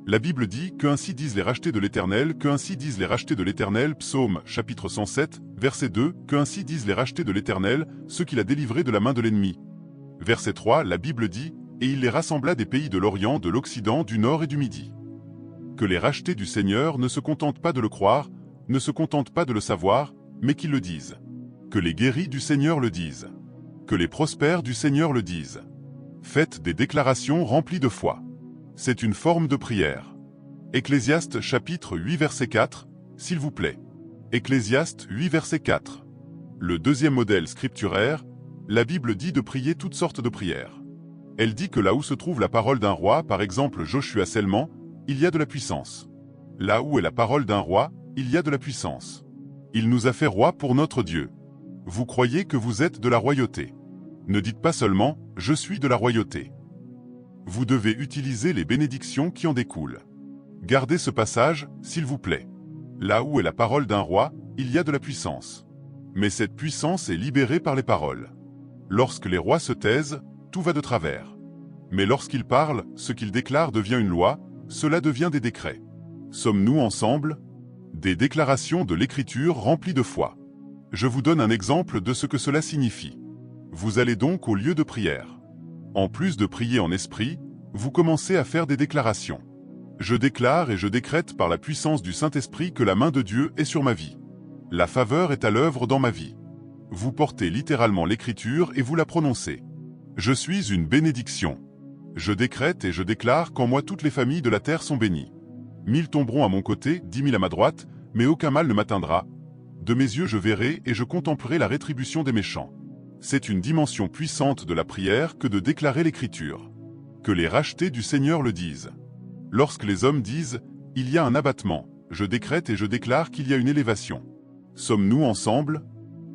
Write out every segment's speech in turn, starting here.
La Bible dit « Que ainsi disent les rachetés de l'Éternel, que ainsi disent les rachetés de l'Éternel » Psaume, chapitre 107, verset 2 « Que ainsi disent les rachetés de l'Éternel, ceux qu'il a délivrés de la main de l'ennemi. » Verset 3, la Bible dit « Et il les rassembla des pays de l'Orient, de l'Occident, du Nord et du Midi. » Que les rachetés du Seigneur ne se contentent pas de le croire, ne se contentent pas de le savoir, mais qu'ils le disent. Que les guéris du Seigneur le disent. Que les prospères du Seigneur le disent. Faites des déclarations remplies de foi. C'est une forme de prière. Ecclésiaste chapitre 8 verset 4, s'il vous plaît. Ecclésiaste 8 verset 4. Le deuxième modèle scripturaire, la Bible dit de prier toutes sortes de prières. Elle dit que là où se trouve la parole d'un roi, par exemple Joshua seulement, il y a de la puissance. Là où est la parole d'un roi, il y a de la puissance. Il nous a fait roi pour notre Dieu. Vous croyez que vous êtes de la royauté. Ne dites pas seulement « Je suis de la royauté ». Vous devez utiliser les bénédictions qui en découlent. Gardez ce passage, s'il vous plaît. Là où est la parole d'un roi, il y a de la puissance. Mais cette puissance est libérée par les paroles. Lorsque les rois se taisent, tout va de travers. Mais lorsqu'ils parlent, ce qu'ils déclarent devient une loi, cela devient des décrets. Sommes-nous ensemble? Des déclarations de l'Écriture remplies de foi. Je vous donne un exemple de ce que cela signifie. Vous allez donc au lieu de prière. En plus de prier en esprit, vous commencez à faire des déclarations. Je déclare et je décrète par la puissance du Saint-Esprit que la main de Dieu est sur ma vie. La faveur est à l'œuvre dans ma vie. Vous portez littéralement l'Écriture et vous la prononcez. Je suis une bénédiction. Je décrète et je déclare qu'en moi toutes les familles de la terre sont bénies. 1000 tomberont à mon côté, 10 000 à ma droite, mais aucun mal ne m'atteindra. De mes yeux je verrai et je contemplerai la rétribution des méchants. C'est une dimension puissante de la prière que de déclarer l'Écriture. Que les rachetés du Seigneur le disent. Lorsque les hommes disent « Il y a un abattement », je décrète et je déclare qu'il y a une élévation. Sommes-nous ensemble?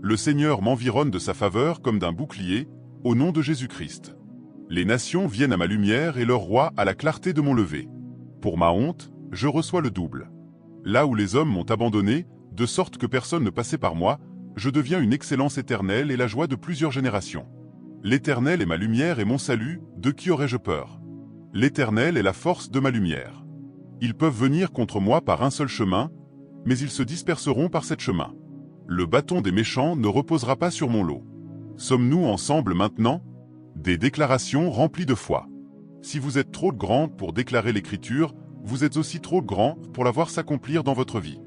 Le Seigneur m'environne de sa faveur comme d'un bouclier, au nom de Jésus-Christ. Les nations viennent à ma lumière et leur roi à la clarté de mon lever. Pour ma honte, je reçois le double. Là où les hommes m'ont abandonné, de sorte que personne ne passait par moi, je deviens une excellence éternelle et la joie de plusieurs générations. L'Éternel est ma lumière et mon salut, de qui aurais-je peur? L'Éternel est la force de ma lumière. Ils peuvent venir contre moi par un seul chemin, mais ils se disperseront par sept chemins. Le bâton des méchants ne reposera pas sur mon lot. Sommes-nous ensemble maintenant? Des déclarations remplies de foi. Si vous êtes trop grand pour déclarer l'Écriture, vous êtes aussi trop grand pour la voir s'accomplir dans votre vie.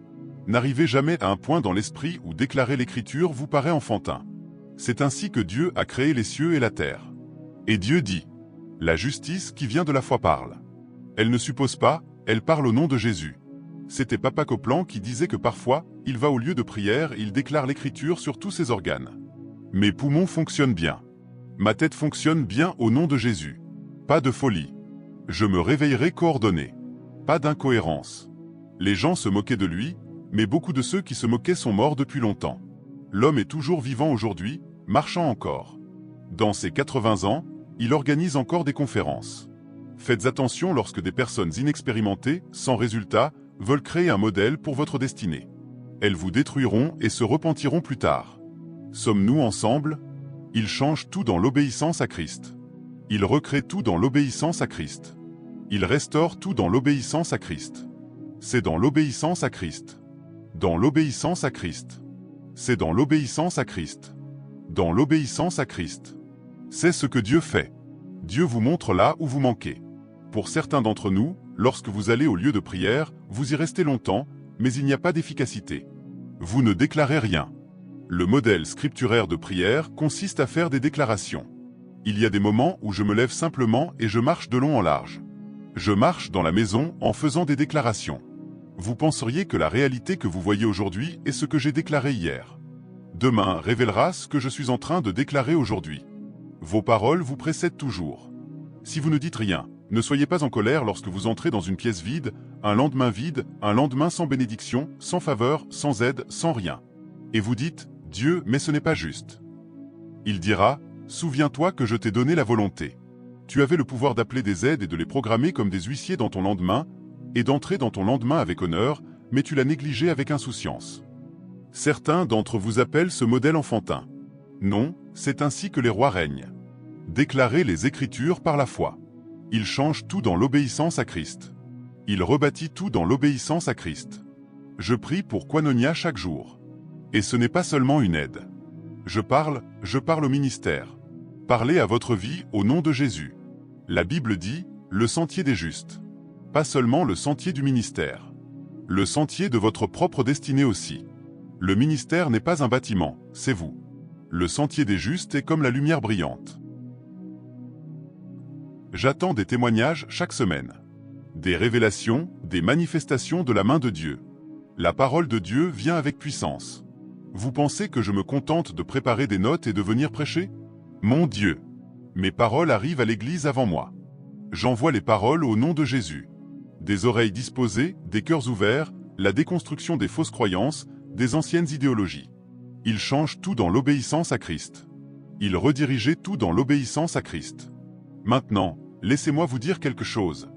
N'arrivez jamais à un point dans l'esprit où déclarer l'Écriture vous paraît enfantin. C'est ainsi que Dieu a créé les cieux et la terre. Et Dieu dit, « La justice qui vient de la foi parle. » Elle ne suppose pas, elle parle au nom de Jésus. C'était Papa Copland qui disait que parfois, il va au lieu de prière et il déclare l'Écriture sur tous ses organes. Mes poumons fonctionnent bien. Ma tête fonctionne bien au nom de Jésus. Pas de folie. Je me réveillerai coordonné. Pas d'incohérence. Les gens se moquaient de lui, mais beaucoup de ceux qui se moquaient sont morts depuis longtemps. L'homme est toujours vivant aujourd'hui, marchant encore. Dans ses 80 ans, il organise encore des conférences. Faites attention lorsque des personnes inexpérimentées, sans résultat, veulent créer un modèle pour votre destinée. Elles vous détruiront et se repentiront plus tard. Sommes-nous ensemble? Il change tout dans l'obéissance à Christ. Il recrée tout dans l'obéissance à Christ. Il restaure tout dans l'obéissance à Christ. C'est dans l'obéissance à Christ. Dans l'obéissance à Christ. C'est dans l'obéissance à Christ. Dans l'obéissance à Christ. C'est ce que Dieu fait. Dieu vous montre là où vous manquez. Pour certains d'entre nous, lorsque vous allez au lieu de prière, vous y restez longtemps, mais il n'y a pas d'efficacité. Vous ne déclarez rien. Le modèle scripturaire de prière consiste à faire des déclarations. Il y a des moments où je me lève simplement et je marche de long en large. Je marche dans la maison en faisant des déclarations. Vous penseriez que la réalité que vous voyez aujourd'hui est ce que j'ai déclaré hier. Demain révélera ce que je suis en train de déclarer aujourd'hui. Vos paroles vous précèdent toujours. Si vous ne dites rien, ne soyez pas en colère lorsque vous entrez dans une pièce vide, un lendemain sans bénédiction, sans faveur, sans aide, sans rien. Et vous dites, Dieu, mais ce n'est pas juste. Il dira, souviens-toi que je t'ai donné la volonté. Tu avais le pouvoir d'appeler des aides et de les programmer comme des huissiers dans ton lendemain, et d'entrer dans ton lendemain avec honneur, mais tu l'as négligé avec insouciance. Certains d'entre vous appellent ce modèle enfantin. Non, c'est ainsi que les rois règnent. Déclarez les Écritures par la foi. Ils changent tout dans l'obéissance à Christ. Il rebâtit tout dans l'obéissance à Christ. Je prie pour Koinonia chaque jour. Et ce n'est pas seulement une aide. Je parle au ministère. Parlez à votre vie au nom de Jésus. La Bible dit, le sentier des justes. Pas seulement le sentier du ministère. Le sentier de votre propre destinée aussi. Le ministère n'est pas un bâtiment, c'est vous. Le sentier des justes est comme la lumière brillante. J'attends des témoignages chaque semaine. Des révélations, des manifestations de la main de Dieu. La parole de Dieu vient avec puissance. Vous pensez que je me contente de préparer des notes et de venir prêcher? Mon Dieu! Mes paroles arrivent à l'Église avant moi. J'envoie les paroles au nom de Jésus. Des oreilles disposées, des cœurs ouverts, la déconstruction des fausses croyances, des anciennes idéologies. Il change tout dans l'obéissance à Christ. Il redirigeait tout dans l'obéissance à Christ. Maintenant, laissez-moi vous dire quelque chose.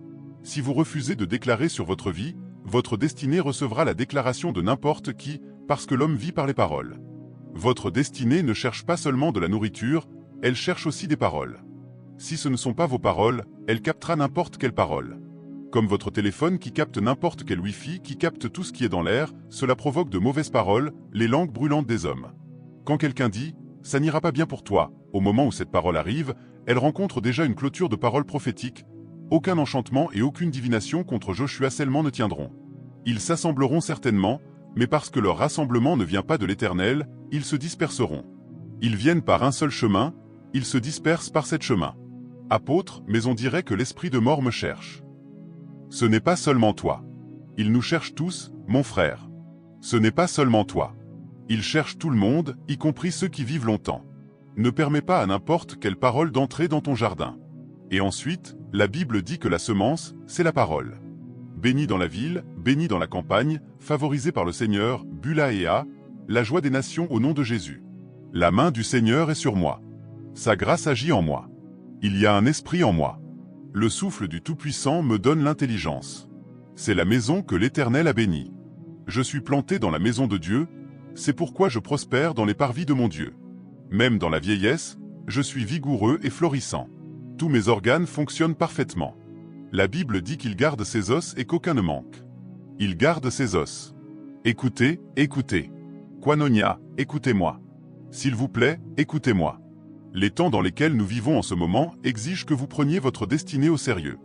Si vous refusez de déclarer sur votre vie, votre destinée recevra la déclaration de n'importe qui, parce que l'homme vit par les paroles. Votre destinée ne cherche pas seulement de la nourriture, elle cherche aussi des paroles. Si ce ne sont pas vos paroles, elle captera n'importe quelle parole. Comme votre téléphone qui capte n'importe quel Wi-Fi, qui capte tout ce qui est dans l'air, cela provoque de mauvaises paroles, les langues brûlantes des hommes. Quand quelqu'un dit « ça n'ira pas bien pour toi », au moment où cette parole arrive, elle rencontre déjà une clôture de paroles prophétiques. Aucun enchantement et aucune divination contre Joshua seulement ne tiendront. Ils s'assembleront certainement, mais parce que leur rassemblement ne vient pas de l'Éternel, ils se disperseront. Ils viennent par un seul chemin, ils se dispersent par cet chemin. Apôtre, mais on dirait que l'esprit de mort me cherche. Ce n'est pas seulement toi. Il nous cherche tous, mon frère. Ce n'est pas seulement toi. Il cherche tout le monde, y compris ceux qui vivent longtemps. Ne permets pas à n'importe quelle parole d'entrer dans ton jardin. Et ensuite, la Bible dit que la semence, c'est la parole. Béni dans la ville, béni dans la campagne, favorisé par le Seigneur, Bula et A, la joie des nations au nom de Jésus. La main du Seigneur est sur moi. Sa grâce agit en moi. Il y a un esprit en moi. Le souffle du Tout-Puissant me donne l'intelligence. C'est la maison que l'Éternel a bénie. Je suis planté dans la maison de Dieu, c'est pourquoi je prospère dans les parvis de mon Dieu. Même dans la vieillesse, je suis vigoureux et florissant. Tous mes organes fonctionnent parfaitement. La Bible dit qu'il garde ses os et qu'aucun ne manque. Il garde ses os. Écoutez, écoutez. Koinonia, écoutez-moi. S'il vous plaît, écoutez-moi. Les temps dans lesquels nous vivons en ce moment exigent que vous preniez votre destinée au sérieux.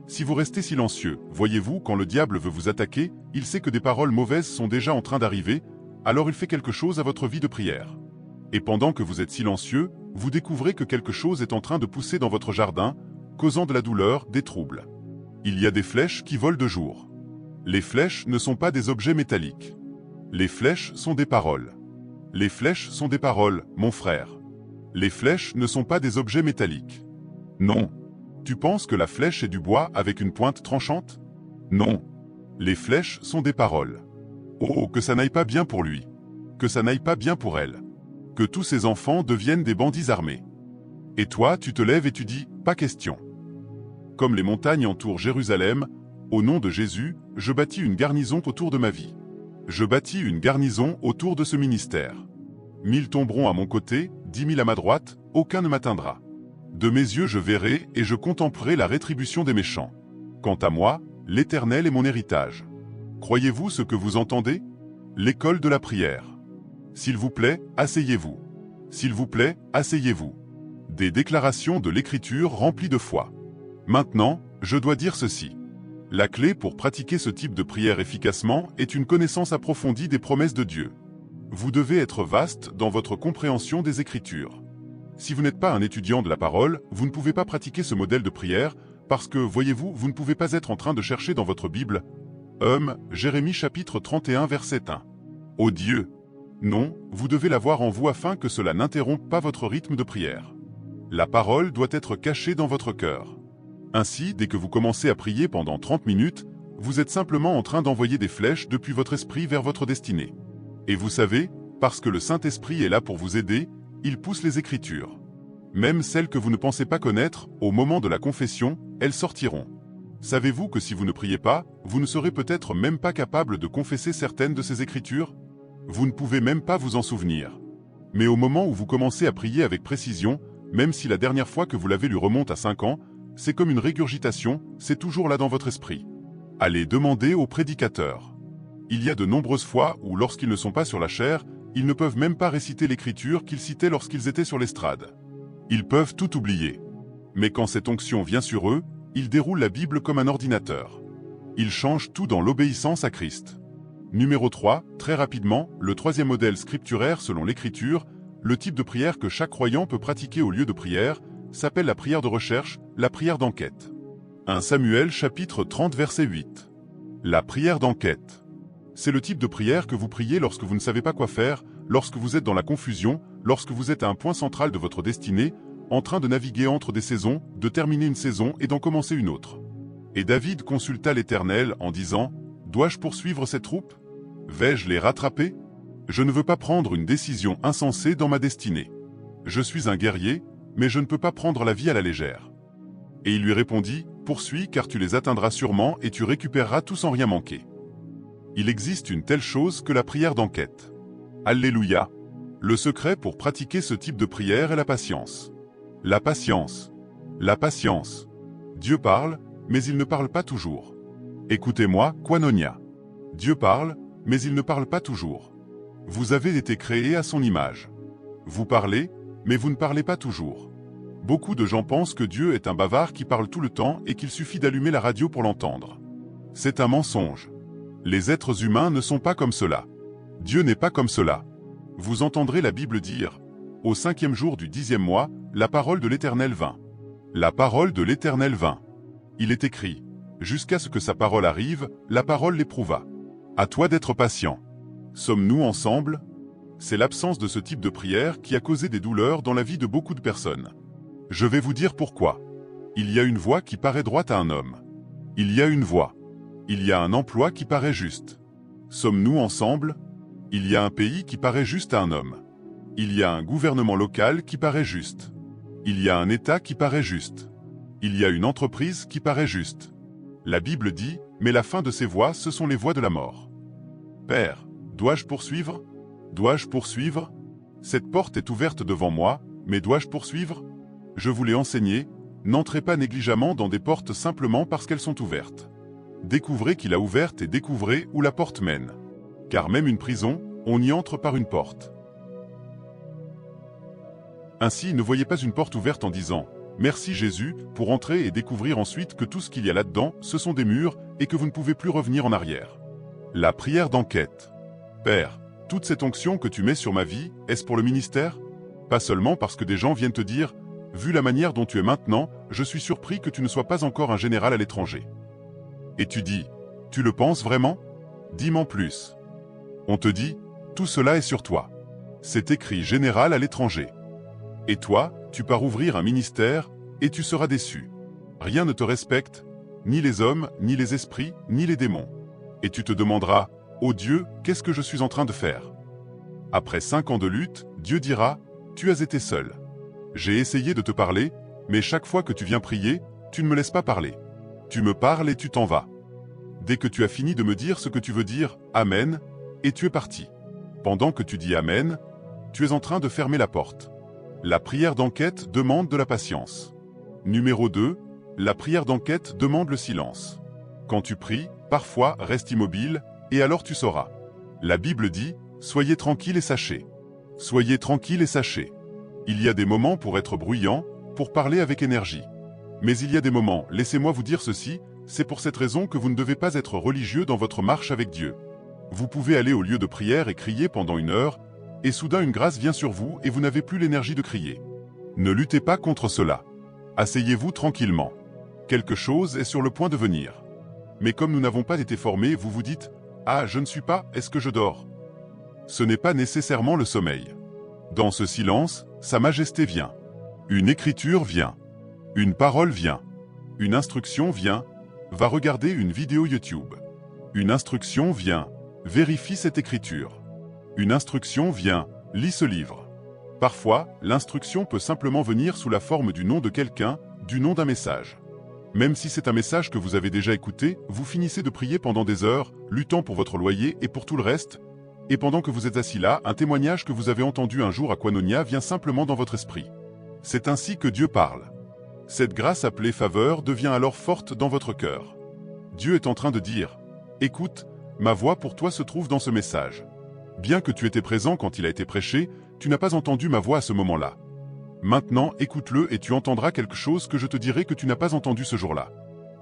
Si vous restez silencieux, voyez-vous, quand le diable veut vous attaquer, il sait que des paroles mauvaises sont déjà en train d'arriver, alors il fait quelque chose à votre vie de prière. Et pendant que vous êtes silencieux, vous découvrez que quelque chose est en train de pousser dans votre jardin, causant de la douleur, des troubles. Il y a des flèches qui volent de jour. Les flèches ne sont pas des objets métalliques. Les flèches sont des paroles. Les flèches sont des paroles, mon frère. Les flèches ne sont pas des objets métalliques. Non. Tu penses que la flèche est du bois avec une pointe tranchante? Non. Les flèches sont des paroles. Oh, que ça n'aille pas bien pour lui. Que ça n'aille pas bien pour elle. Que tous ses enfants deviennent des bandits armés. Et toi, tu te lèves et tu dis, pas question. Comme les montagnes entourent Jérusalem, au nom de Jésus, je bâtis une garnison autour de ma vie. Je bâtis une garnison autour de ce ministère. 1000 tomberont à mon côté, 10 000 à ma droite, aucun ne m'atteindra. De mes yeux je verrai et je contemplerai la rétribution des méchants. Quant à moi, l'Éternel est mon héritage. Croyez-vous ce que vous entendez? L'école de la prière. S'il vous plaît, asseyez-vous. S'il vous plaît, asseyez-vous. Des déclarations de l'Écriture remplies de foi. Maintenant, je dois dire ceci. La clé pour pratiquer ce type de prière efficacement est une connaissance approfondie des promesses de Dieu. Vous devez être vaste dans votre compréhension des Écritures. Si vous n'êtes pas un étudiant de la parole, vous ne pouvez pas pratiquer ce modèle de prière, parce que, voyez-vous, vous ne pouvez pas être en train de chercher dans votre Bible Jérémie chapitre 31 verset 1. Ô Dieu! Non, vous devez l'avoir en vous afin que cela n'interrompe pas votre rythme de prière. La parole doit être cachée dans votre cœur. Ainsi, dès que vous commencez à prier pendant 30 minutes, vous êtes simplement en train d'envoyer des flèches depuis votre esprit vers votre destinée. Et vous savez, parce que le Saint-Esprit est là pour vous aider, il pousse les Écritures. Même celles que vous ne pensez pas connaître, au moment de la confession, elles sortiront. Savez-vous que si vous ne priez pas, vous ne serez peut-être même pas capable de confesser certaines de ces Écritures? Vous ne pouvez même pas vous en souvenir. Mais au moment où vous commencez à prier avec précision, même si la dernière fois que vous l'avez lu remonte à 5 ans, c'est comme une régurgitation, c'est toujours là dans votre esprit. Allez demander aux prédicateurs. Il y a de nombreuses fois où, lorsqu'ils ne sont pas sur la chaire, ils ne peuvent même pas réciter l'écriture qu'ils citaient lorsqu'ils étaient sur l'estrade. Ils peuvent tout oublier. Mais quand cette onction vient sur eux, ils déroulent la Bible comme un ordinateur. Ils changent tout dans l'obéissance à Christ. Numéro 3, très rapidement, le troisième modèle scripturaire selon l'Écriture, le type de prière que chaque croyant peut pratiquer au lieu de prière, s'appelle la prière de recherche, la prière d'enquête. 1 Samuel chapitre 30 verset 8. La prière d'enquête. C'est le type de prière que vous priez lorsque vous ne savez pas quoi faire, lorsque vous êtes dans la confusion, lorsque vous êtes à un point central de votre destinée, en train de naviguer entre des saisons, de terminer une saison et d'en commencer une autre. Et David consulta l'Éternel en disant « Dois-je poursuivre ces troupes? Vais-je les rattraper? Je ne veux pas prendre une décision insensée dans ma destinée. Je suis un guerrier, mais je ne peux pas prendre la vie à la légère. » Et il lui répondit « Poursuis car tu les atteindras sûrement et tu récupéreras tout sans rien manquer. » Il existe une telle chose que la prière d'enquête. Alléluia! Le secret pour pratiquer ce type de prière est la patience. La patience. La patience. Dieu parle, mais il ne parle pas toujours. Écoutez-moi, Koinonia. Dieu parle, mais il ne parle pas toujours. Vous avez été créés à son image. Vous parlez, mais vous ne parlez pas toujours. Beaucoup de gens pensent que Dieu est un bavard qui parle tout le temps et qu'il suffit d'allumer la radio pour l'entendre. C'est un mensonge. Les êtres humains ne sont pas comme cela. Dieu n'est pas comme cela. Vous entendrez la Bible dire « Au 5e jour du 10e mois, la parole de l'Éternel vint. » La parole de l'Éternel vint. Il est écrit « Jusqu'à ce que sa parole arrive, la parole l'éprouva. » À toi d'être patient. Sommes-nous ensemble? C'est l'absence de ce type de prière qui a causé des douleurs dans la vie de beaucoup de personnes. Je vais vous dire pourquoi. Il y a une voie qui paraît droite à un homme. Il y a une voie. Il y a un emploi qui paraît juste. Sommes-nous ensemble? Il y a un pays qui paraît juste à un homme. Il y a un gouvernement local qui paraît juste. Il y a un État qui paraît juste. Il y a une entreprise qui paraît juste. La Bible dit, mais la fin de ces voies, ce sont les voies de la mort. Père, dois-je poursuivre? Dois-je poursuivre? Cette porte est ouverte devant moi, mais dois-je poursuivre? Je vous l'ai enseigné, n'entrez pas négligemment dans des portes simplement parce qu'elles sont ouvertes. Découvrez qui l'a ouverte et découvrez où la porte mène. Car même une prison, on y entre par une porte. Ainsi, ne voyez pas une porte ouverte en disant « Merci Jésus » pour entrer et découvrir ensuite que tout ce qu'il y a là-dedans, ce sont des murs et que vous ne pouvez plus revenir en arrière. La prière d'enquête. Père, toute cette onction que tu mets sur ma vie, est-ce pour le ministère? Pas seulement parce que des gens viennent te dire « Vu la manière dont tu es maintenant, je suis surpris que tu ne sois pas encore un général à l'étranger. » Et tu dis « Tu le penses vraiment? Dis-m'en plus. » On te dit « Tout cela est sur toi. C'est écrit général à l'étranger. » Et toi, tu pars ouvrir un ministère, et tu seras déçu. Rien ne te respecte, ni les hommes, ni les esprits, ni les démons. Et tu te demanderas « Oh Dieu, qu'est-ce que je suis en train de faire ?» Après 5 ans de lutte, Dieu dira « Tu as été seul. J'ai essayé de te parler, mais chaque fois que tu viens prier, tu ne me laisses pas parler. Tu me parles et tu t'en vas. Dès que tu as fini de me dire ce que tu veux dire, Amen, et tu es parti. Pendant que tu dis Amen, tu es en train de fermer la porte. La prière d'enquête demande de la patience. Numéro 2, la prière d'enquête demande le silence. Quand tu pries, parfois reste immobile, et alors tu sauras. La Bible dit, soyez tranquille et sachez. Soyez tranquille et sachez. Il y a des moments pour être bruyant, pour parler avec énergie. Mais il y a des moments, laissez-moi vous dire ceci, c'est pour cette raison que vous ne devez pas être religieux dans votre marche avec Dieu. Vous pouvez aller au lieu de prière et crier pendant 1 heure, et soudain une grâce vient sur vous et vous n'avez plus l'énergie de crier. Ne luttez pas contre cela. Asseyez-vous tranquillement. Quelque chose est sur le point de venir. Mais comme nous n'avons pas été formés, vous vous dites « Ah, je ne suis pas, est-ce que je dors ?» Ce n'est pas nécessairement le sommeil. Dans ce silence, Sa Majesté vient. Une écriture vient. Une parole vient. Une instruction vient. Va regarder une vidéo YouTube. Une instruction vient. Vérifie cette écriture. Une instruction vient. Lis ce livre. Parfois, l'instruction peut simplement venir sous la forme du nom de quelqu'un, du nom d'un message. Même si c'est un message que vous avez déjà écouté, vous finissez de prier pendant des heures, luttant pour votre loyer et pour tout le reste, et pendant que vous êtes assis là, un témoignage que vous avez entendu un jour à Koinonia vient simplement dans votre esprit. C'est ainsi que Dieu parle. Cette grâce appelée faveur devient alors forte dans votre cœur. Dieu est en train de dire, écoute, ma voix pour toi se trouve dans ce message. Bien que tu étais présent quand il a été prêché, tu n'as pas entendu ma voix à ce moment-là. Maintenant, écoute-le et tu entendras quelque chose que je te dirai que tu n'as pas entendu ce jour-là.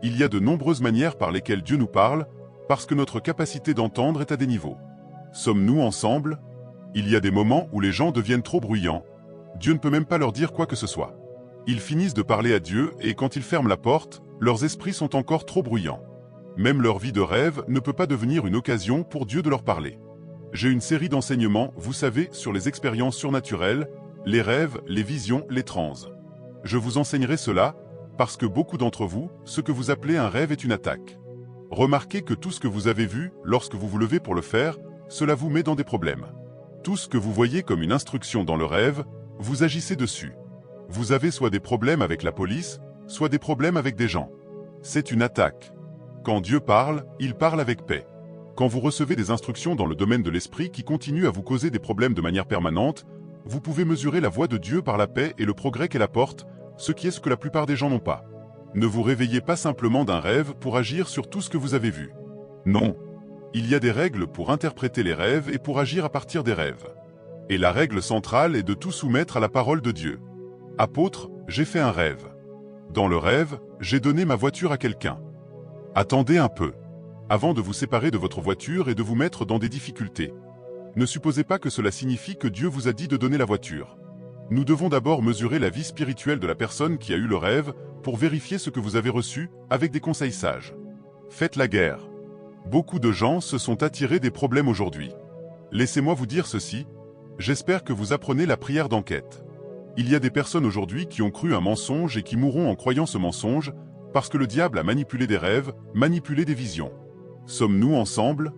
Il y a de nombreuses manières par lesquelles Dieu nous parle, parce que notre capacité d'entendre est à des niveaux. Sommes-nous ensemble? Il y a des moments où les gens deviennent trop bruyants. Dieu ne peut même pas leur dire quoi que ce soit. Ils finissent de parler à Dieu et quand ils ferment la porte, leurs esprits sont encore trop bruyants. Même leur vie de rêve ne peut pas devenir une occasion pour Dieu de leur parler. J'ai une série d'enseignements, vous savez, sur les expériences surnaturelles, les rêves, les visions, les trans. Je vous enseignerai cela, parce que beaucoup d'entre vous, ce que vous appelez un rêve est une attaque. Remarquez que tout ce que vous avez vu, lorsque vous vous levez pour le faire, cela vous met dans des problèmes. Tout ce que vous voyez comme une instruction dans le rêve, vous agissez dessus. Vous avez soit des problèmes avec la police, soit des problèmes avec des gens. C'est une attaque. Quand Dieu parle, il parle avec paix. Quand vous recevez des instructions dans le domaine de l'esprit qui continuent à vous causer des problèmes de manière permanente, vous pouvez mesurer la voix de Dieu par la paix et le progrès qu'elle apporte, ce qui est ce que la plupart des gens n'ont pas. Ne vous réveillez pas simplement d'un rêve pour agir sur tout ce que vous avez vu. Non. Il y a des règles pour interpréter les rêves et pour agir à partir des rêves. Et la règle centrale est de tout soumettre à la parole de Dieu. Apôtre, j'ai fait un rêve. Dans le rêve, j'ai donné ma voiture à quelqu'un. Attendez un peu. Avant de vous séparer de votre voiture et de vous mettre dans des difficultés. Ne supposez pas que cela signifie que Dieu vous a dit de donner la voiture. Nous devons d'abord mesurer la vie spirituelle de la personne qui a eu le rêve pour vérifier ce que vous avez reçu avec des conseils sages. Faites la guerre. Beaucoup de gens se sont attirés des problèmes aujourd'hui. Laissez-moi vous dire ceci. J'espère que vous apprenez la prière d'enquête. Il y a des personnes aujourd'hui qui ont cru un mensonge et qui mourront en croyant ce mensonge parce que le diable a manipulé des rêves, manipulé des visions. Sommes-nous ensemble?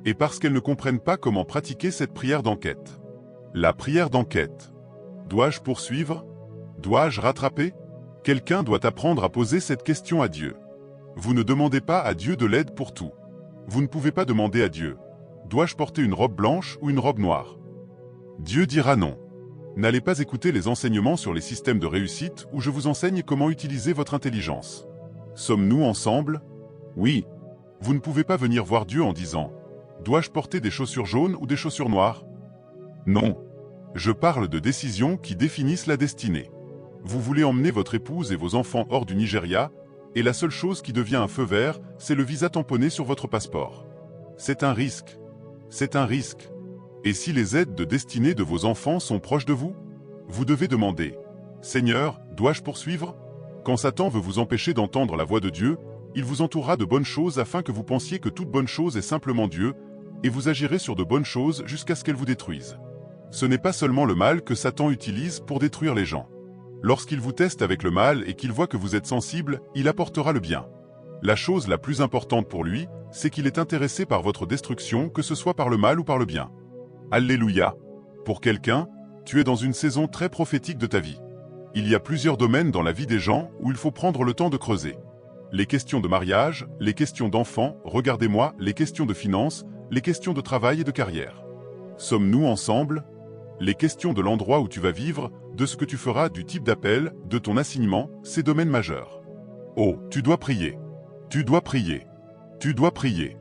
Et parce qu'elles ne comprennent pas comment pratiquer cette prière d'enquête. La prière d'enquête. Dois-je poursuivre? Dois-je rattraper? Quelqu'un doit apprendre à poser cette question à Dieu. Vous ne demandez pas à Dieu de l'aide pour tout. Vous ne pouvez pas demander à Dieu. Dois-je porter une robe blanche ou une robe noire? Dieu dira non. N'allez pas écouter les enseignements sur les systèmes de réussite où je vous enseigne comment utiliser votre intelligence. Sommes-nous ensemble? Oui. Vous ne pouvez pas venir voir Dieu en disant « Dois-je porter des chaussures jaunes ou des chaussures noires ?» Non. Je parle de décisions qui définissent la destinée. Vous voulez emmener votre épouse et vos enfants hors du Nigeria, et la seule chose qui devient un feu vert, c'est le visa tamponné sur votre passeport. C'est un risque. C'est un risque. Et si les aides de destinée de vos enfants sont proches de vous? Vous devez demander « Seigneur, dois-je poursuivre ?» Quand Satan veut vous empêcher d'entendre la voix de Dieu, il vous entourera de bonnes choses afin que vous pensiez que toute bonne chose est simplement Dieu, et vous agirez sur de bonnes choses jusqu'à ce qu'elles vous détruisent. Ce n'est pas seulement le mal que Satan utilise pour détruire les gens. Lorsqu'il vous teste avec le mal et qu'il voit que vous êtes sensible, il apportera le bien. La chose la plus importante pour lui, c'est qu'il est intéressé par votre destruction, que ce soit par le mal ou par le bien. Alléluia. Pour quelqu'un, tu es dans une saison très prophétique de ta vie. Il y a plusieurs domaines dans la vie des gens où il faut prendre le temps de creuser. Les questions de mariage, les questions d'enfants, regardez-moi, les questions de finances, les questions de travail et de carrière. Sommes-nous ensemble? Les questions de l'endroit où tu vas vivre, de ce que tu feras, du type d'appel, de ton assignement, ces domaines majeurs. Oh, tu dois prier. Tu dois prier. Tu dois prier.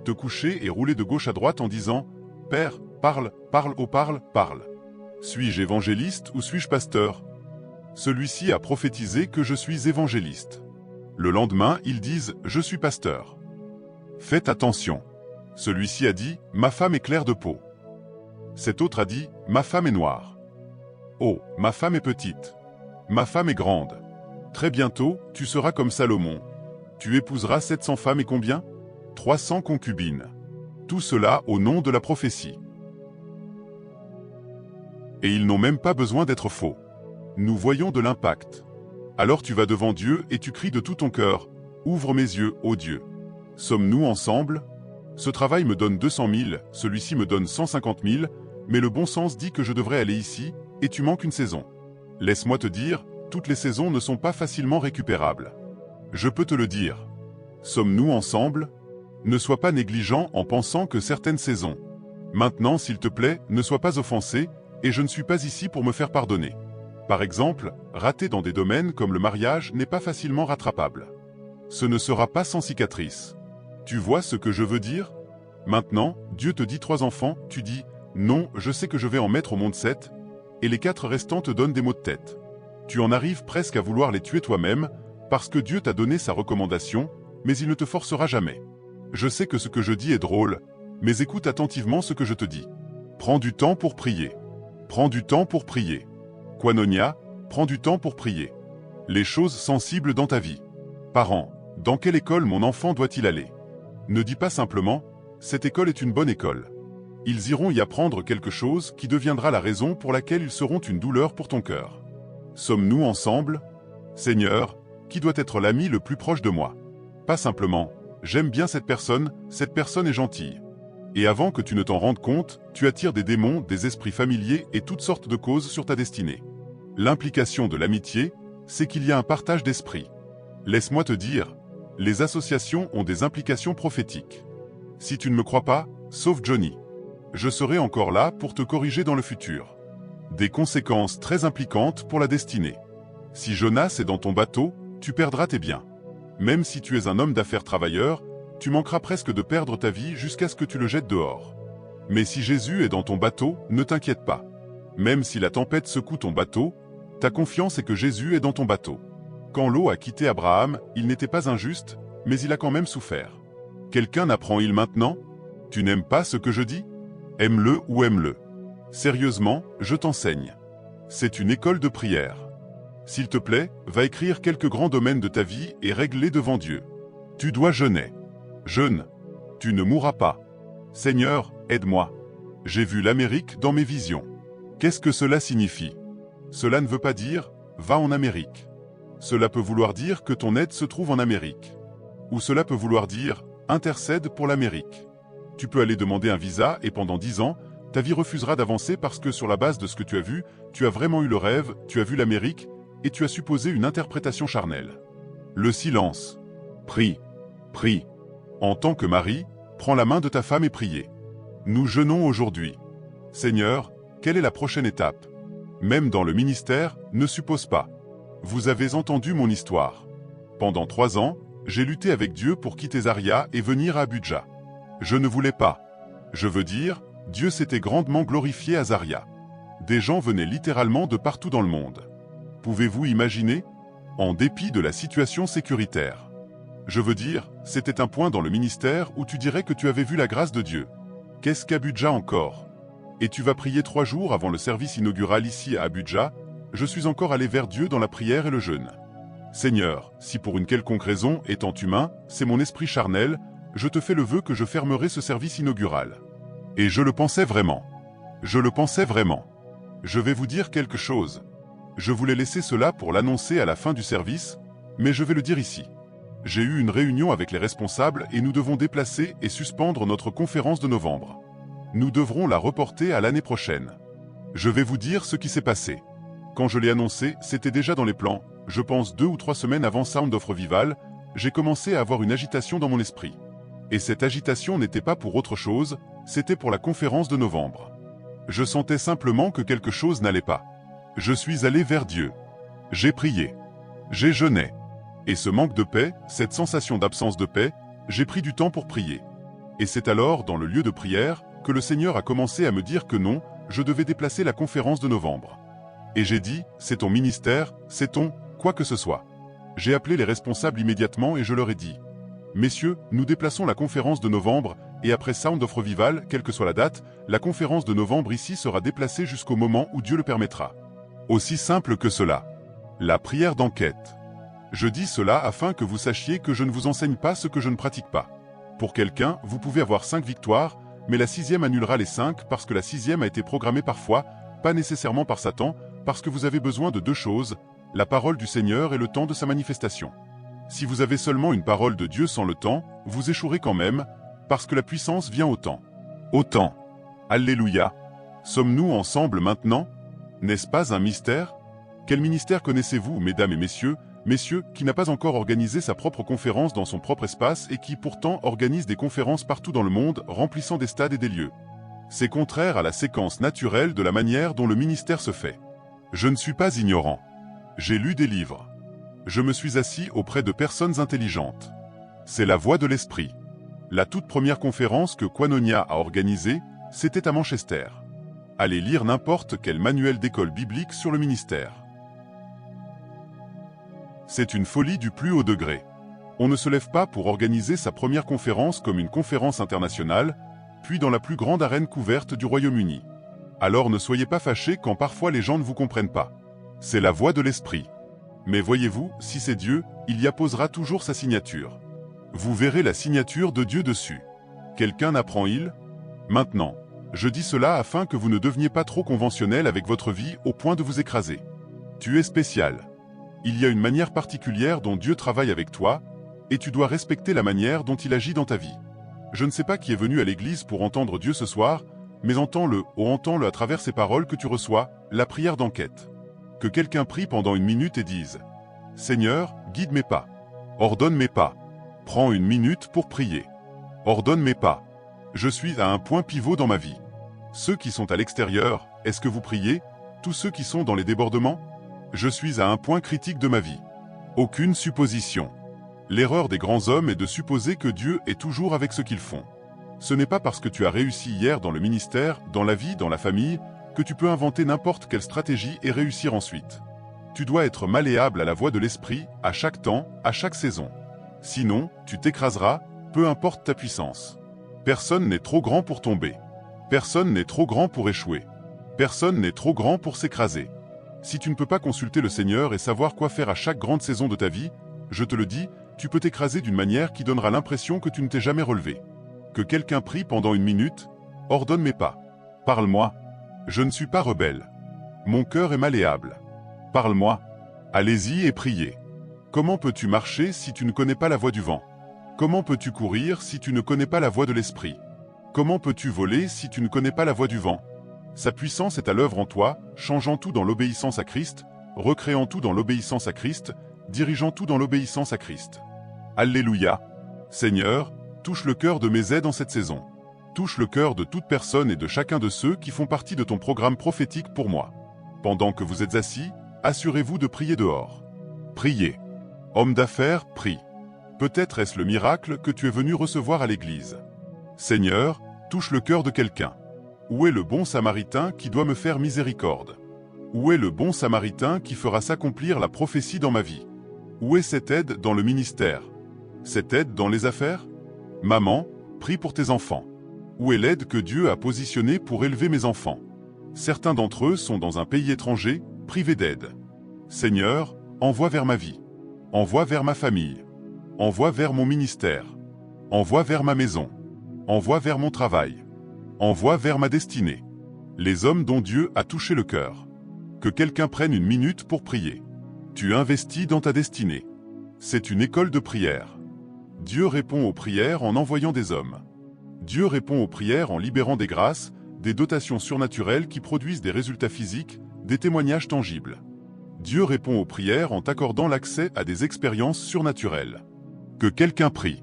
Te coucher et rouler de gauche à droite en disant « Père, parle, parle, oh parle, parle. Suis-je évangéliste ou suis-je pasteur ?» Celui-ci a prophétisé que je suis évangéliste. Le lendemain, ils disent « Je suis pasteur ». Faites attention. Celui-ci a dit « Ma femme est claire de peau ». Cet autre a dit « Ma femme est noire ». Oh, ma femme est petite. Ma femme est grande. Très bientôt, tu seras comme Salomon. Tu épouseras 700 femmes et combien? 300 concubines. Tout cela au nom de la prophétie. Et ils n'ont même pas besoin d'être faux. Nous voyons de l'impact. Alors tu vas devant Dieu et tu cries de tout ton cœur « Ouvre mes yeux, ô Dieu ». Sommes-nous ensemble? Ce travail me donne 200 000, celui-ci me donne 150 000, mais le bon sens dit que je devrais aller ici, et tu manques une saison. Laisse-moi te dire, toutes les saisons ne sont pas facilement récupérables. Je peux te le dire. Sommes-nous ensemble? Ne sois pas négligent en pensant que certaines saisons. Maintenant, s'il te plaît, ne sois pas offensé, et je ne suis pas ici pour me faire pardonner. Par exemple, rater dans des domaines comme le mariage n'est pas facilement rattrapable. Ce ne sera pas sans cicatrice. Tu vois ce que je veux dire? Maintenant, Dieu te dit 3 enfants, tu dis « Non, je sais que je vais en mettre au monde 7 », et les 4 restants te donnent des maux de tête. Tu en arrives presque à vouloir les tuer toi-même, parce que Dieu t'a donné sa recommandation, mais il ne te forcera jamais. Je sais que ce que je dis est drôle, mais écoute attentivement ce que je te dis. Prends du temps pour prier. Prends du temps pour prier. Koinonia, prends du temps pour prier. Les choses sensibles dans ta vie. Parents, dans quelle école mon enfant doit-il aller? Ne dis pas simplement « Cette école est une bonne école ». Ils iront y apprendre quelque chose qui deviendra la raison pour laquelle ils seront une douleur pour ton cœur. Sommes-nous ensemble? Seigneur, qui doit être l'ami le plus proche de moi? Pas simplement « J'aime bien cette personne est gentille ». Et avant que tu ne t'en rendes compte, tu attires des démons, des esprits familiers et toutes sortes de causes sur ta destinée. L'implication de l'amitié, c'est qu'il y a un partage d'esprit. Laisse-moi te dire, les associations ont des implications prophétiques. Si tu ne me crois pas, sauf Johnny. Je serai encore là pour te corriger dans le futur. Des conséquences très impliquantes pour la destinée. Si Jonas est dans ton bateau, tu perdras tes biens. Même si tu es un homme d'affaires travailleur, tu manqueras presque de perdre ta vie jusqu'à ce que tu le jettes dehors. Mais si Jésus est dans ton bateau, ne t'inquiète pas. Même si la tempête secoue ton bateau, ta confiance est que Jésus est dans ton bateau. Quand l'eau a quitté Abraham, il n'était pas injuste, mais il a quand même souffert. Quelqu'un n'apprend-il maintenant? Tu n'aimes pas ce que je dis? Aime-le ou aime-le. Sérieusement, je t'enseigne. C'est une école de prière. S'il te plaît, va écrire quelques grands domaines de ta vie et règle-les devant Dieu. Tu dois jeûner. Jeûne. Tu ne mourras pas. Seigneur, aide-moi. J'ai vu l'Amérique dans mes visions. Qu'est-ce que cela signifie? Cela ne veut pas dire « va en Amérique ». Cela peut vouloir dire que ton aide se trouve en Amérique. Ou cela peut vouloir dire « intercède pour l'Amérique ». Tu peux aller demander un visa et pendant 10 ans, ta vie refusera d'avancer parce que sur la base de ce que tu as vu, tu as vraiment eu le rêve, tu as vu l'Amérique et tu as supposé une interprétation charnelle. Le silence. Prie. Prie. En tant que mari, prends la main de ta femme et priez. Nous jeûnons aujourd'hui. Seigneur, quelle est la prochaine étape? Même dans le ministère, ne suppose pas. Vous avez entendu mon histoire. Pendant 3 ans, j'ai lutté avec Dieu pour quitter Zaria et venir à Abuja. Je ne voulais pas. Je veux dire, Dieu s'était grandement glorifié à Zaria. Des gens venaient littéralement de partout dans le monde. Pouvez-vous imaginer? En dépit de la situation sécuritaire. Je veux dire, c'était un point dans le ministère où tu dirais que tu avais vu la grâce de Dieu. Qu'est-ce qu'Abuja encore? Et tu vas prier 3 jours avant le service inaugural ici à Abuja, je suis encore allé vers Dieu dans la prière et le jeûne. Seigneur, si pour une quelconque raison, étant humain, c'est mon esprit charnel, je te fais le vœu que je fermerai ce service inaugural. Et je le pensais vraiment. Je le pensais vraiment. Je vais vous dire quelque chose. Je voulais laisser cela pour l'annoncer à la fin du service, mais je vais le dire ici. J'ai eu une réunion avec les responsables et nous devons déplacer et suspendre notre conférence de novembre. Nous devrons la reporter à l'année prochaine. Je vais vous dire ce qui s'est passé. Quand je l'ai annoncé, c'était déjà dans les plans, je pense 2 ou 3 semaines avant Sound of Revival, j'ai commencé à avoir une agitation dans mon esprit. Et cette agitation n'était pas pour autre chose, c'était pour la conférence de novembre. Je sentais simplement que quelque chose n'allait pas. Je suis allé vers Dieu. J'ai prié. J'ai jeûné. Et ce manque de paix, cette sensation d'absence de paix, j'ai pris du temps pour prier. Et c'est alors, dans le lieu de prière, que le Seigneur a commencé à me dire que non, je devais déplacer la conférence de novembre. Et j'ai dit, c'est ton ministère, c'est ton, quoi que ce soit. J'ai appelé les responsables immédiatement et je leur ai dit, messieurs, nous déplaçons la conférence de novembre, et après Sound of Revival, quelle que soit la date, la conférence de novembre ici sera déplacée jusqu'au moment où Dieu le permettra. Aussi simple que cela. La prière d'enquête. Je dis cela afin que vous sachiez que je ne vous enseigne pas ce que je ne pratique pas. Pour quelqu'un, vous pouvez avoir 5 victoires, mais la 6e annulera les 5 parce que la 6e a été programmée parfois, pas nécessairement par Satan, parce que vous avez besoin de 2 choses, la parole du Seigneur et le temps de sa manifestation. Si vous avez seulement une parole de Dieu sans le temps, vous échouerez quand même, parce que la puissance vient au temps. Au temps. Alléluia. Sommes-nous ensemble maintenant? N'est-ce pas un mystère? Quel ministère connaissez-vous, mesdames et messieurs, qui n'a pas encore organisé sa propre conférence dans son propre espace et qui pourtant organise des conférences partout dans le monde, remplissant des stades et des lieux? C'est contraire à la séquence naturelle de la manière dont le ministère se fait. Je ne suis pas ignorant. J'ai lu des livres. Je me suis assis auprès de personnes intelligentes. C'est la voix de l'esprit. La toute première conférence que Koinonia a organisée, c'était à Manchester. Allez lire n'importe quel manuel d'école biblique sur le ministère. C'est une folie du plus haut degré. On ne se lève pas pour organiser sa première conférence comme une conférence internationale, puis dans la plus grande arène couverte du Royaume-Uni. Alors ne soyez pas fâchés quand parfois les gens ne vous comprennent pas. C'est la voix de l'esprit. Mais voyez-vous, si c'est Dieu, il y apposera toujours sa signature. Vous verrez la signature de Dieu dessus. Quelqu'un apprend-il? Maintenant, je dis cela afin que vous ne deveniez pas trop conventionnel avec votre vie au point de vous écraser. Tu es spécial. Il y a une manière particulière dont Dieu travaille avec toi, et tu dois respecter la manière dont il agit dans ta vie. Je ne sais pas qui est venu à l'église pour entendre Dieu ce soir, mais entends-le à travers ces paroles que tu reçois, la prière d'enquête. Que quelqu'un prie pendant 1 minute et dise « Seigneur, guide mes pas. Ordonne mes pas. Prends 1 minute pour prier. Ordonne mes pas. Je suis à un point pivot dans ma vie. » Ceux qui sont à l'extérieur, est-ce que vous priez? Tous ceux qui sont dans les débordements? Je suis à un point critique de ma vie. Aucune supposition. L'erreur des grands hommes est de supposer que Dieu est toujours avec ce qu'ils font. Ce n'est pas parce que tu as réussi hier dans le ministère, dans la vie, dans la famille, que tu peux inventer n'importe quelle stratégie et réussir ensuite. Tu dois être malléable à la voix de l'esprit, à chaque temps, à chaque saison. Sinon, tu t'écraseras, peu importe ta puissance. Personne n'est trop grand pour tomber. Personne n'est trop grand pour échouer. Personne n'est trop grand pour s'écraser. Si tu ne peux pas consulter le Seigneur et savoir quoi faire à chaque grande saison de ta vie, je te le dis, tu peux t'écraser d'une manière qui donnera l'impression que tu ne t'es jamais relevé. Que quelqu'un prie pendant 1 minute, ordonne mes pas. Parle-moi. Je ne suis pas rebelle. Mon cœur est malléable. Parle-moi. Allez-y et priez. Comment peux-tu marcher si tu ne connais pas la voix du vent? Comment peux-tu courir si tu ne connais pas la voix de l'esprit? Comment peux-tu voler si tu ne connais pas la voix du vent? Sa puissance est à l'œuvre en toi, changeant tout dans l'obéissance à Christ, recréant tout dans l'obéissance à Christ, dirigeant tout dans l'obéissance à Christ. Alléluia. Seigneur, touche le cœur de mes aides en cette saison. Touche le cœur de toute personne et de chacun de ceux qui font partie de ton programme prophétique pour moi. Pendant que vous êtes assis, assurez-vous de prier dehors. Priez. Homme d'affaires, prie. Peut-être est-ce le miracle que tu es venu recevoir à l'église. Seigneur, touche le cœur de quelqu'un. Où est le bon samaritain qui doit me faire miséricorde? Où est le bon samaritain qui fera s'accomplir la prophétie dans ma vie? Où est cette aide dans le ministère? Cette aide dans les affaires? Maman, prie pour tes enfants. Où est l'aide que Dieu a positionnée pour élever mes enfants? Certains d'entre eux sont dans un pays étranger, privés d'aide. Seigneur, envoie vers ma vie. Envoie vers ma famille. Envoie vers mon ministère. Envoie vers ma maison. Envoie vers mon travail. Envoie vers ma destinée. Les hommes dont Dieu a touché le cœur. Que quelqu'un prenne 1 minute pour prier. Tu investis dans ta destinée. C'est une école de prière. Dieu répond aux prières en envoyant des hommes. Dieu répond aux prières en libérant des grâces, des dotations surnaturelles qui produisent des résultats physiques, des témoignages tangibles. Dieu répond aux prières en t'accordant l'accès à des expériences surnaturelles. Que quelqu'un prie.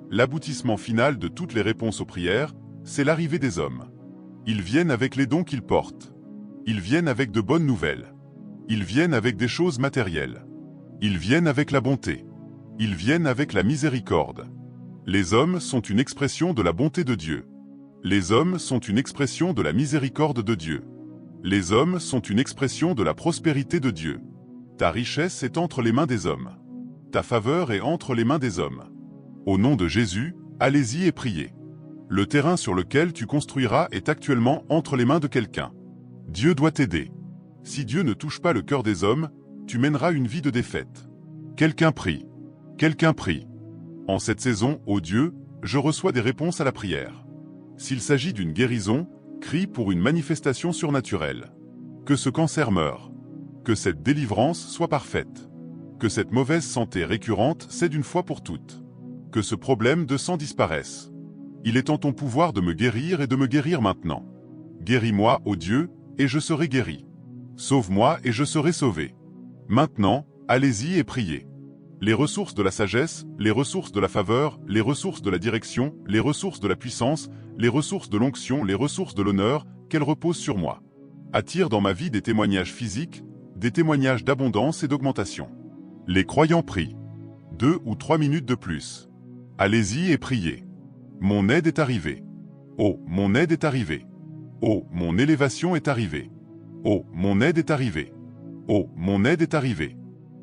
L'aboutissement final de toutes les réponses aux prières, c'est l'arrivée des hommes. Ils viennent avec les dons qu'ils portent. Ils viennent avec de bonnes nouvelles. Ils viennent avec des choses matérielles. Ils viennent avec la bonté. Ils viennent avec la miséricorde. Les hommes sont une expression de la bonté de Dieu. Les hommes sont une expression de la miséricorde de Dieu. Les hommes sont une expression de la prospérité de Dieu. Ta richesse est entre les mains des hommes. Ta faveur est entre les mains des hommes. Au nom de Jésus, allez-y et priez. Le terrain sur lequel tu construiras est actuellement entre les mains de quelqu'un. Dieu doit t'aider. Si Dieu ne touche pas le cœur des hommes, tu mèneras une vie de défaite. Quelqu'un prie. Quelqu'un prie. En cette saison, ô Dieu, je reçois des réponses à la prière. S'il s'agit d'une guérison, crie pour une manifestation surnaturelle. Que ce cancer meure. Que cette délivrance soit parfaite. Que cette mauvaise santé récurrente cède une fois pour toutes. Que ce problème de sang disparaisse. Il est en ton pouvoir de me guérir et de me guérir maintenant. Guéris-moi, ô Dieu, et je serai guéri. Sauve-moi et je serai sauvé. Maintenant, allez-y et priez. Les ressources de la sagesse, les ressources de la faveur, les ressources de la direction, les ressources de la puissance, les ressources de l'onction, les ressources de l'honneur, qu'elles reposent sur moi. Attire dans ma vie des témoignages physiques, des témoignages d'abondance et d'augmentation. Les croyants prient. 2 ou 3 minutes de plus. Allez-y et priez. Mon aide est arrivée. Oh, mon aide est arrivée. Oh, mon élévation est arrivée. Oh, mon aide est arrivée. Oh, mon aide est arrivée.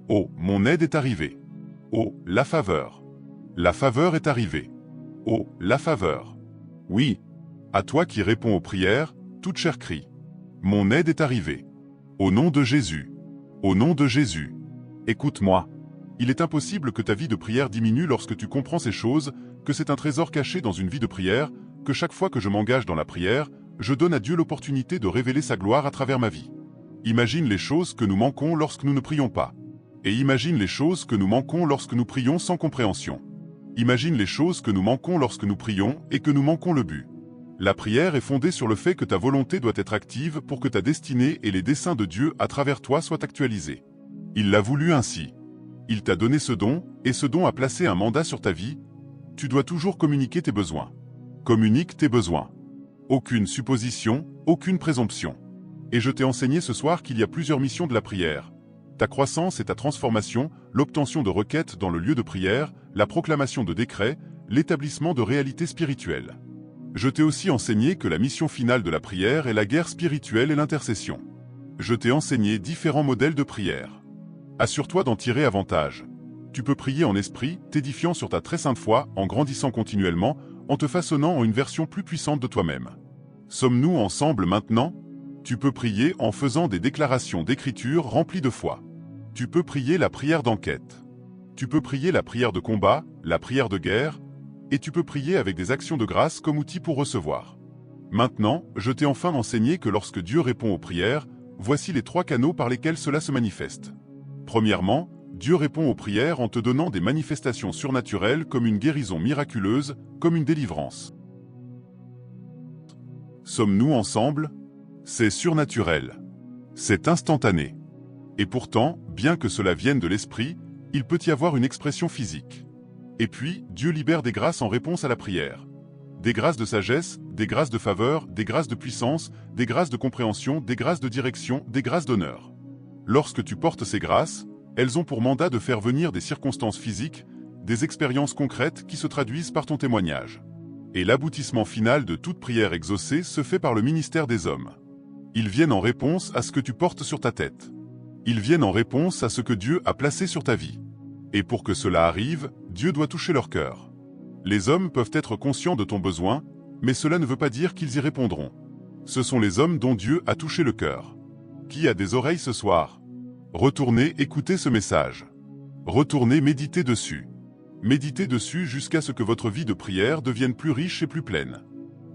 Oh, mon aide est arrivée. Oh, la faveur. La faveur est arrivée. Oh, la faveur. Oui. À toi qui réponds aux prières, toute chair crie. Mon aide est arrivée. Au nom de Jésus. Au nom de Jésus. Écoute-moi. Il est impossible que ta vie de prière diminue lorsque tu comprends ces choses, que c'est un trésor caché dans une vie de prière, que chaque fois que je m'engage dans la prière, je donne à Dieu l'opportunité de révéler sa gloire à travers ma vie. Imagine les choses que nous manquons lorsque nous ne prions pas. Et imagine les choses que nous manquons lorsque nous prions sans compréhension. Imagine les choses que nous manquons lorsque nous prions et que nous manquons le but. La prière est fondée sur le fait que ta volonté doit être active pour que ta destinée et les desseins de Dieu à travers toi soient actualisés. Il l'a voulu ainsi. Il t'a donné ce don, et ce don a placé un mandat sur ta vie. Tu dois toujours communiquer tes besoins. Communique tes besoins. Aucune supposition, aucune présomption. Et je t'ai enseigné ce soir qu'il y a plusieurs missions de la prière. Ta croissance et ta transformation, l'obtention de requêtes dans le lieu de prière, la proclamation de décrets, l'établissement de réalités spirituelles. Je t'ai aussi enseigné que la mission finale de la prière est la guerre spirituelle et l'intercession. Je t'ai enseigné différents modèles de prière. Assure-toi d'en tirer avantage. Tu peux prier en esprit, t'édifiant sur ta très sainte foi, en grandissant continuellement, en te façonnant en une version plus puissante de toi-même. Sommes-nous ensemble maintenant? Tu peux prier en faisant des déclarations d'écriture remplies de foi. Tu peux prier la prière d'enquête. Tu peux prier la prière de combat, la prière de guerre, et tu peux prier avec des actions de grâce comme outil pour recevoir. Maintenant, je t'ai enfin enseigné que lorsque Dieu répond aux prières, voici les 3 canaux par lesquels cela se manifeste. Premièrement, Dieu répond aux prières en te donnant des manifestations surnaturelles comme une guérison miraculeuse, comme une délivrance. Sommes-nous ensemble? C'est surnaturel. C'est instantané. Et pourtant, bien que cela vienne de l'esprit, il peut y avoir une expression physique. Et puis, Dieu libère des grâces en réponse à la prière. Des grâces de sagesse, des grâces de faveur, des grâces de puissance, des grâces de compréhension, des grâces de direction, des grâces d'honneur. Lorsque tu portes ces grâces, elles ont pour mandat de faire venir des circonstances physiques, des expériences concrètes qui se traduisent par ton témoignage. Et l'aboutissement final de toute prière exaucée se fait par le ministère des hommes. Ils viennent en réponse à ce que tu portes sur ta tête. Ils viennent en réponse à ce que Dieu a placé sur ta vie. Et pour que cela arrive, Dieu doit toucher leur cœur. Les hommes peuvent être conscients de ton besoin, mais cela ne veut pas dire qu'ils y répondront. Ce sont les hommes dont Dieu a touché le cœur. Qui a des oreilles ce soir? Retournez écouter ce message. Retournez méditer dessus. Méditez dessus jusqu'à ce que votre vie de prière devienne plus riche et plus pleine.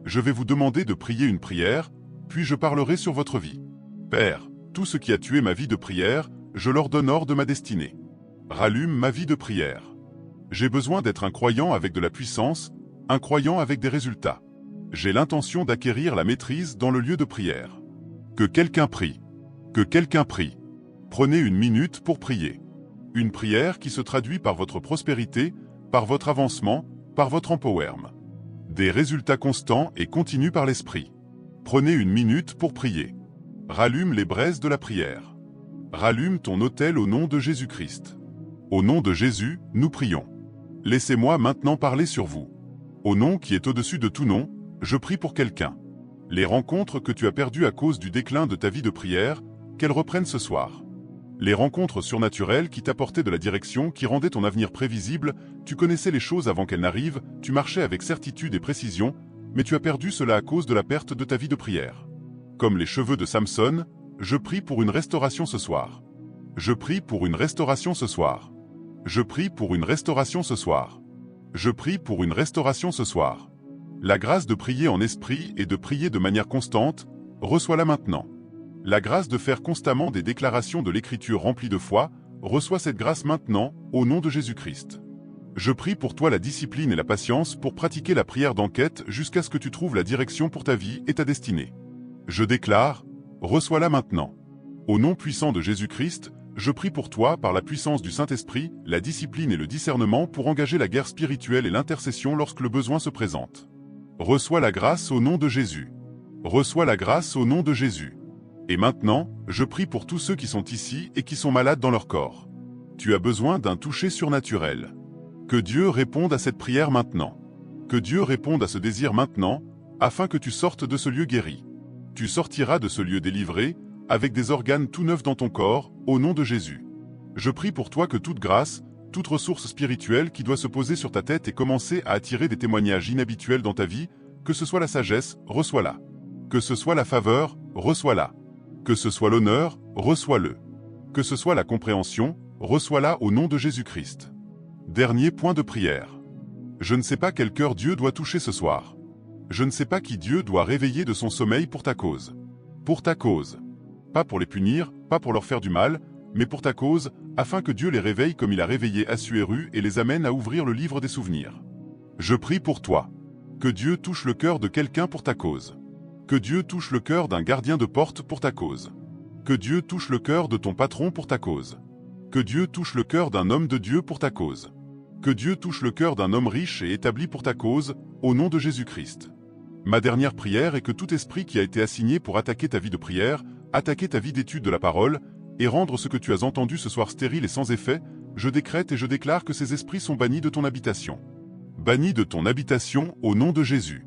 Je vais vous demander de prier une prière, puis je parlerai sur votre vie. Père, tout ce qui a tué ma vie de prière, je l'ordonne hors de ma destinée. Rallume ma vie de prière. J'ai besoin d'être un croyant avec de la puissance, un croyant avec des résultats. J'ai l'intention d'acquérir la maîtrise dans le lieu de prière. Que quelqu'un prie. Que quelqu'un prie. Prenez une minute pour prier. Une prière qui se traduit par votre prospérité, par votre avancement, par votre empowerment. Des résultats constants et continus par l'esprit. Prenez une minute pour prier. Rallume les braises de la prière. Rallume ton autel au nom de Jésus-Christ. Au nom de Jésus, nous prions. Laissez-moi maintenant parler sur vous. Au nom qui est au-dessus de tout nom, je prie pour quelqu'un. Les rencontres que tu as perdues à cause du déclin de ta vie de prière, qu'elles reprennent ce soir. Les rencontres surnaturelles qui t'apportaient de la direction, qui rendaient ton avenir prévisible, tu connaissais les choses avant qu'elles n'arrivent, tu marchais avec certitude et précision, mais tu as perdu cela à cause de la perte de ta vie de prière. Comme les cheveux de Samson, je prie pour une restauration ce soir. Je prie pour une restauration ce soir. Je prie pour une restauration ce soir. Je prie pour une restauration ce soir. La grâce de prier en esprit et de prier de manière constante, reçois-la maintenant. La grâce de faire constamment des déclarations de l'Écriture remplies de foi, reçois cette grâce maintenant, au nom de Jésus-Christ. Je prie pour toi la discipline et la patience pour pratiquer la prière d'enquête jusqu'à ce que tu trouves la direction pour ta vie et ta destinée. Je déclare, reçois-la maintenant. Au nom puissant de Jésus-Christ, je prie pour toi par la puissance du Saint-Esprit, la discipline et le discernement pour engager la guerre spirituelle et l'intercession lorsque le besoin se présente. Reçois la grâce au nom de Jésus. Reçois la grâce au nom de Jésus. Et maintenant, je prie pour tous ceux qui sont ici et qui sont malades dans leur corps. Tu as besoin d'un toucher surnaturel. Que Dieu réponde à cette prière maintenant. Que Dieu réponde à ce désir maintenant, afin que tu sortes de ce lieu guéri. Tu sortiras de ce lieu délivré, avec des organes tout neufs dans ton corps, au nom de Jésus. Je prie pour toi que toute grâce, toute ressource spirituelle qui doit se poser sur ta tête et commencer à attirer des témoignages inhabituels dans ta vie, que ce soit la sagesse, reçois-la. Que ce soit la faveur, reçois-la. Que ce soit l'honneur, reçois-le. Que ce soit la compréhension, reçois-la au nom de Jésus-Christ. Dernier point de prière. Je ne sais pas quel cœur Dieu doit toucher ce soir. Je ne sais pas qui Dieu doit réveiller de son sommeil pour ta cause. Pour ta cause. Pas pour les punir, pas pour leur faire du mal, mais pour ta cause, afin que Dieu les réveille comme il a réveillé Assuéru et les amène à ouvrir le livre des souvenirs. Je prie pour toi. Que Dieu touche le cœur de quelqu'un pour ta cause. Que Dieu touche le cœur d'un gardien de porte pour ta cause. Que Dieu touche le cœur de ton patron pour ta cause. Que Dieu touche le cœur d'un homme de Dieu pour ta cause. Que Dieu touche le cœur d'un homme riche et établi pour ta cause, au nom de Jésus-Christ. Ma dernière prière est que tout esprit qui a été assigné pour attaquer ta vie de prière, attaquer ta vie d'étude de la parole, et rendre ce que tu as entendu ce soir stérile et sans effet, je décrète et je déclare que ces esprits sont bannis de ton habitation. Bannis de ton habitation au nom de Jésus.